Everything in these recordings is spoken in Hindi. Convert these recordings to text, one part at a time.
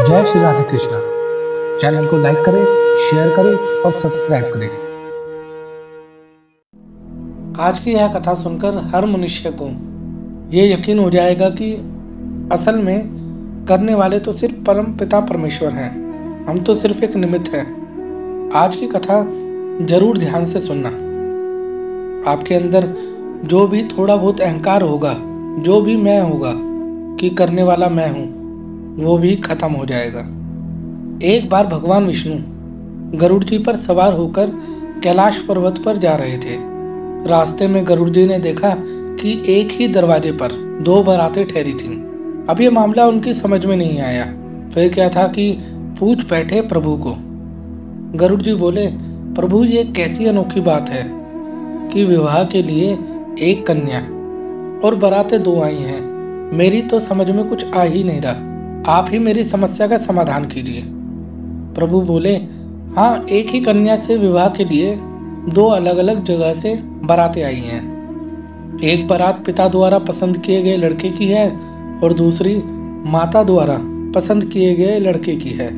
जय श्री राधे कृष्णा। चैनल को लाइक करें, शेयर करें और सब्सक्राइब करें। आज की यह कथा सुनकर हर मनुष्य को ये यकीन हो जाएगा कि असल में करने वाले तो सिर्फ परम पिता परमेश्वर हैं, हम तो सिर्फ एक निमित्त हैं। आज की कथा जरूर ध्यान से सुनना। आपके अंदर जो भी थोड़ा बहुत अहंकार होगा, जो भी मैं होगा कि करने वाला मैं हूँ, वो भी खत्म हो जाएगा। एक बार भगवान विष्णु गरुड़ जी पर सवार होकर कैलाश पर्वत पर जा रहे थे। रास्ते में गरुड़ जी ने देखा कि एक ही दरवाजे पर दो बारातें ठहरी थीं। अब ये मामला उनकी समझ में नहीं आया। फिर क्या था कि पूछ बैठे प्रभु को। गरुड़ जी बोले, प्रभु ये कैसी अनोखी बात है कि विवाह के लिए एक कन्या और बारातें दो आई हैं। मेरी तो समझ में कुछ आ ही नहीं रहा। आप ही मेरी समस्या का समाधान कीजिए। प्रभु बोले, हाँ, एक ही कन्या से विवाह के लिए दो अलग अलग जगह से बारातें आई हैं। एक बारात पिता द्वारा पसंद किए गए लड़के की है और दूसरी माता द्वारा पसंद किए गए लड़के की है।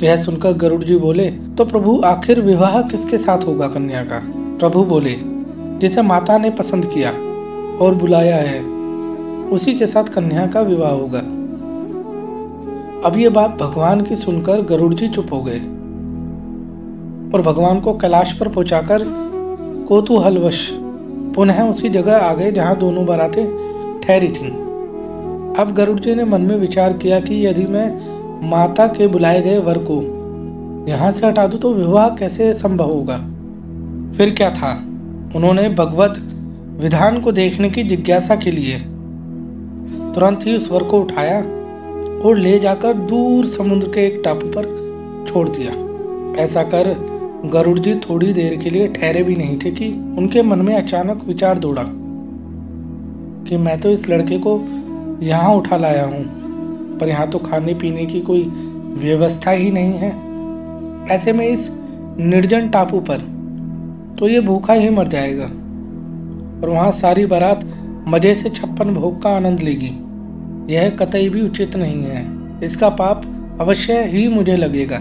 यह सुनकर गरुड़ जी बोले, तो प्रभु आखिर विवाह किसके साथ होगा कन्या का? प्रभु बोले, जिसे माता ने पसंद किया और बुलाया है उसी के साथ कन्या का विवाह होगा। अब ये बात भगवान की सुनकर गरुड़ जी चुप हो गए और भगवान को कैलाश पर पहुंचाकर कौतूहलवश पुनः उसी जगह आ गए जहां दोनों बारातें ठहरी थीं। अब गरुड़ जी ने मन में विचार किया कि यदि मैं माता के बुलाए गए वर को यहां से हटा दूं तो विवाह कैसे संभव होगा। फिर क्या था, उन्होंने भगवत विधान को देखने की जिज्ञासा के लिए तुरंत ही उस वर को उठाया और ले जाकर दूर समुद्र के एक टापू पर छोड़ दिया। ऐसा कर गरुड़ जी थोड़ी देर के लिए ठहरे भी नहीं थे कि उनके मन में अचानक विचार दौड़ा कि मैं तो इस लड़के को यहाँ उठा लाया हूँ, पर यहाँ तो खाने पीने की कोई व्यवस्था ही नहीं है। ऐसे में इस निर्जन टापू पर तो ये भूखा ही मर जाएगा और वहाँ सारी बारात मजे से 56 भोग का आनंद लेगी। यह कतई भी उचित नहीं है। इसका पाप अवश्य ही मुझे लगेगा।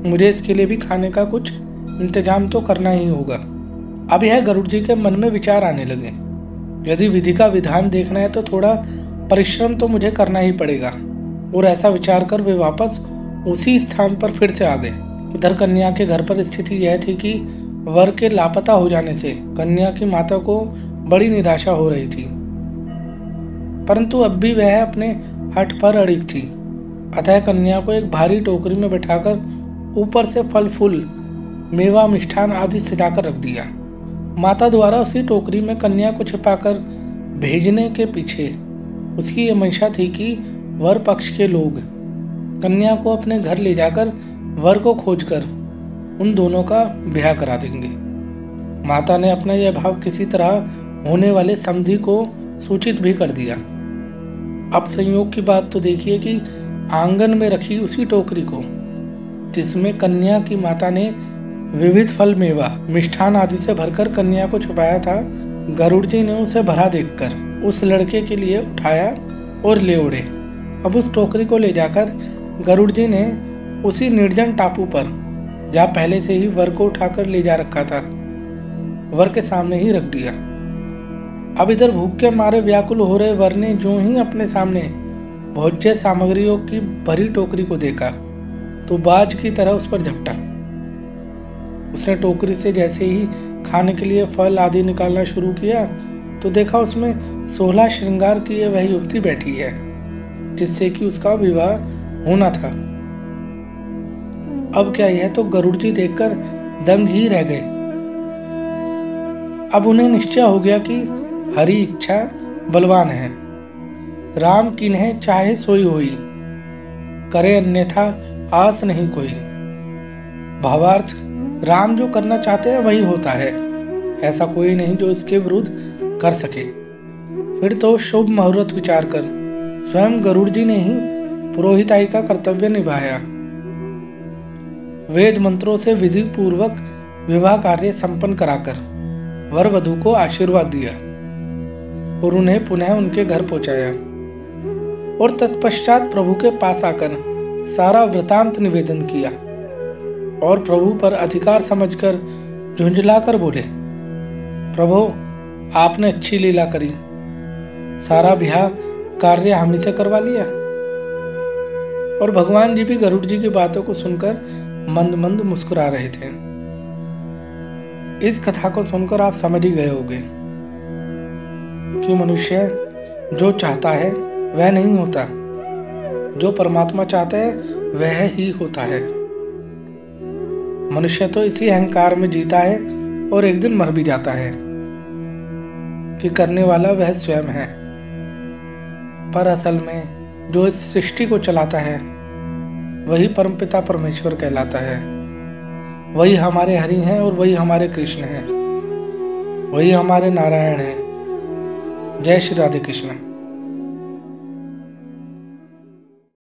मुझे इसके लिए भी खाने का कुछ इंतजाम तो करना ही होगा। अब यह गरुड़ जी के मन में विचार आने लगे, यदि विधि का विधान देखना है तो थोड़ा परिश्रम तो मुझे करना ही पड़ेगा। और ऐसा विचार कर वे वापस उसी स्थान पर फिर से आ गए। इधर कन्या के घर पर स्थिति यह थी कि वर के लापता हो जाने से कन्या की माता को बड़ी निराशा हो रही थी, परंतु अब भी वह अपने हठ पर अड़िग थी। अतः कन्या को एक भारी टोकरी में बैठाकर ऊपर से फल फूल, मेवा, मिष्ठान आदि सजाकर रख दिया। माता द्वारा उसी टोकरी में कन्या को छिपाकर भेजने के पीछे उसकी ये मंशा थी कि वर पक्ष के लोग कन्या को अपने घर ले जाकर वर को खोजकर उन दोनों का ब्याह करा देंगे। माता ने अपना यह भाव किसी तरह होने वाले समधी को सूचित भी कर दिया। अब संयोग की बात तो देखिए कि आंगन में रखी उसी टोकरी को जिसमें कन्या की माता ने विविध फल, मेवा, मिष्ठान आदि से भरकर कन्या को छुपाया था, गरुड़ जी ने उसे भरा देखकर उस लड़के के लिए उठाया और ले उड़े। अब उस टोकरी को ले जाकर गरुड़ जी ने उसी निर्जन टापू पर जहाँ पहले से ही वर को उठाकर ले जा रखा था, वर के सामने ही रख दिया। अब इधर भूख के मारे व्याकुल हो रहे वर ने जो ही अपने सामने भोज्य सामग्रियों की भरी टोकरी को देखा तो बाज की तरह उस पर झपटा। उसने टोकरी से जैसे ही खाने के लिए फल आदि निकालना शुरू किया तो देखा उसमें 16 श्रृंगार की वह युवती बैठी है जिससे कि उसका विवाह होना था। अब क्या, यह तो गरुड़ जी देखकर दंग ही रह गए। अब उन्हें निश्चय हो गया कि हरि इच्छा बलवान है, राम किन्हें चाहे सोई होई, करे अन्यथा आस नहीं कोई। भावार्थ, राम जो करना चाहते हैं वही होता है, ऐसा कोई नहीं जो इसके विरुद्ध कर सके। फिर तो शुभ मुहूर्त विचार कर स्वयं गरुड़ जी ने ही पुरोहिताई का कर्तव्य निभाया। वेद मंत्रों से विधि पूर्वक विवाह कार्य संपन्न कराकर वर वधू को आशीर्वाद दिया और उन्हें पुनः उनके घर पहुंचाया और तत्पश्चात प्रभु के पास आकर सारा वृतांत निवेदन किया और प्रभु पर अधिकार समझकर झुंझलाकर बोले, प्रभु आपने अच्छी लीला करी, सारा ब्याह कार्य हम ही से करवा लिया। और भगवान जी भी गरुड़ जी की बातों को सुनकर मंद मंद मुस्कुरा रहे थे। इस कथा को सुनकर आप समझ ही गए होंगे कि मनुष्य जो चाहता है वह नहीं होता, जो परमात्मा चाहता है वह ही होता है। मनुष्य तो इसी अहंकार में जीता है और एक दिन मर भी जाता है कि करने वाला वह स्वयं है, पर असल में जो इस सृष्टि को चलाता है वही परमपिता परमेश्वर कहलाता है। वही हमारे हरि हैं और वही हमारे कृष्ण हैं, वही हमारे नारायण हैं। जय श्री राधे कृष्ण।